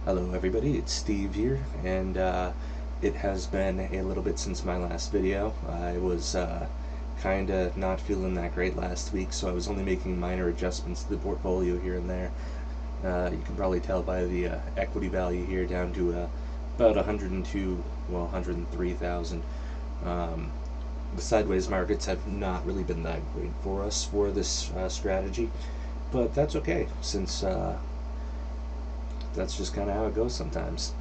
Hello everybody, it's Steve here, and it has been a little bit since my last video. I was kinda not feeling that great last week, so I was only making minor adjustments to the portfolio here and there. You can probably tell by the equity value here down to about 102, well 103,000. The sideways markets have not really been that great for us for this strategy, but that's okay since that's just kind of how it goes sometimes.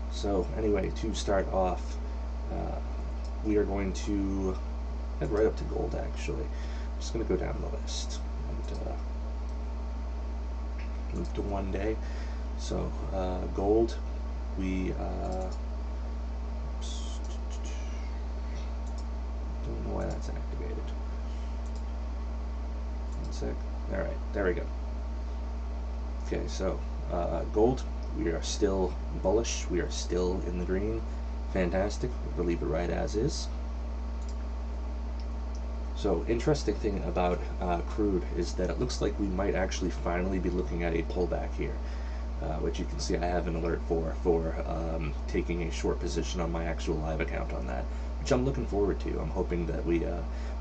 So anyway, to start off, uh, we are going to head right up to gold actually. I'm just going to go down the list and move to 1 day. So gold, we oops, don't know why that's activated. One sec. Alright, there we go. Okay, so gold, we are still bullish, we are still in the green. Fantastic, we'll leave it right as is. So, interesting thing about crude is that it looks like we might actually finally be looking at a pullback here, which you can see I have an alert for taking a short position on my actual live account on that, which I'm looking forward to. I'm hoping that we,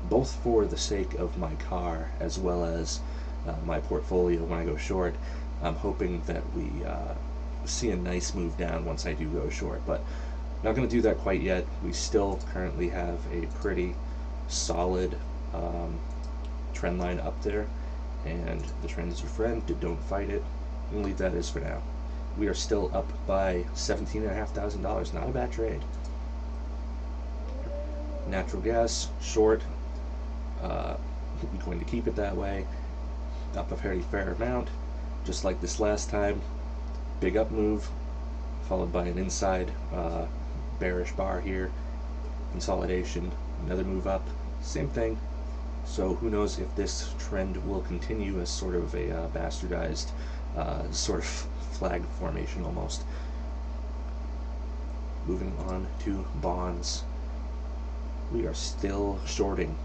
both for the sake of my car as well as my portfolio when I go short, I'm hoping that we see a nice move down once I do go short, but not going to do that quite yet. We still currently have a pretty solid trend line up there, and the trend is your friend. Don't fight it. I'm going to leave that as for now. We are still up by $17,500. Not a bad trade. Natural gas, short. We're going to keep it that way. Up a fairly fair amount. Just like this last time, big up move, followed by an inside bearish bar here, consolidation, another move up, same thing. So who knows if this trend will continue as sort of a bastardized sort of flag formation almost. Moving on to bonds. We are still shorting,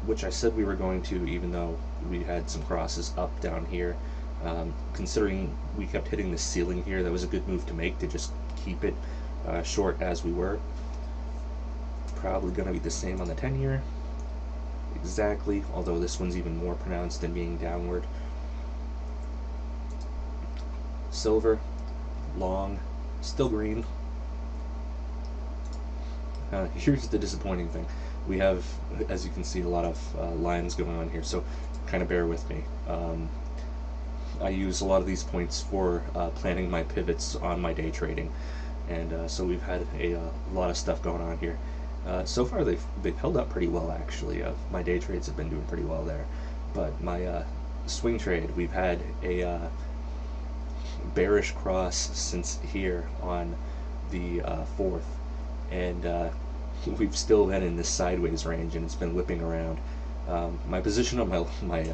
which I said we were going to, even though we had some crosses up down here. Considering we kept hitting the ceiling here, that was a good move to make, to just keep it short as we were. Probably going to be the same on the 10-year. Exactly, although this one's even more pronounced in being downward. Silver, long, still green. Here's the disappointing thing. We have, as you can see, a lot of lines going on here, so kind of bear with me. I use a lot of these points for planning my pivots on my day trading, and so we've had a lot of stuff going on here. So far they've held up pretty well actually. My day trades have been doing pretty well there, but my swing trade, we've had a bearish cross since here on the 4th, and we've still been in this sideways range, and it's been whipping around. My position on my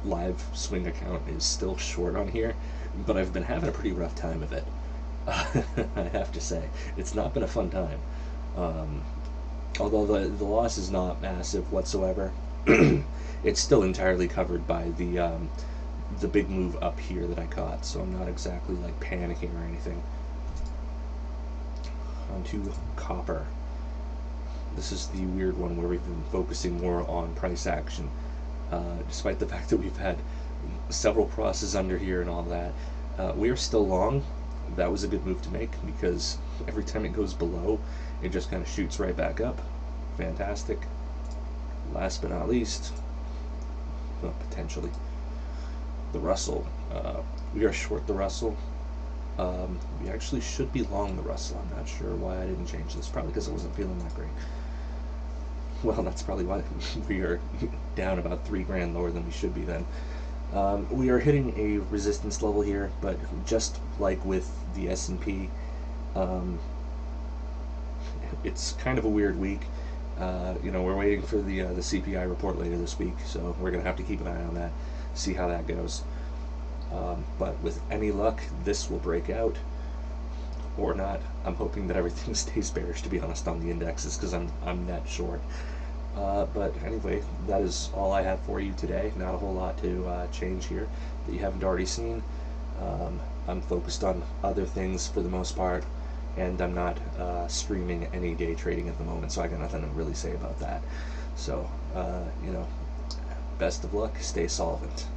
live swing account is still short on here, but I've been having a pretty rough time of it. I have to say, it's not been a fun time. Although the loss is not massive whatsoever, it's still entirely covered by the big move up here that I caught, so I'm not exactly like panicking or anything. On to copper. This is the weird one where we've been focusing more on price action. Despite the fact that we've had several crosses under here and all that, we are still long. That was a good move to make, because every time it goes below, it just kind of shoots right back up. Fantastic. Last but not least, well, potentially, the Russell. We are short the Russell. We actually should be long the Russell. I'm not sure why I didn't change this. Probably because I wasn't feeling that great. Well, that's probably why we are down about $3,000 lower than we should be then. We are hitting a resistance level here, but just like with the S&P, it's kind of a weird week. We're waiting for the CPI report later this week, so we're going to have to keep an eye on that, see how that goes. But with any luck, this will break out, or not. I'm hoping that everything stays bearish, to be honest, on the indexes, because I'm net short. But anyway, that is all I have for you today. Not a whole lot to change here that you haven't already seen. I'm focused on other things for the most part, and I'm not streaming any day trading at the moment, so I got nothing to really say about that. So, best of luck, stay solvent.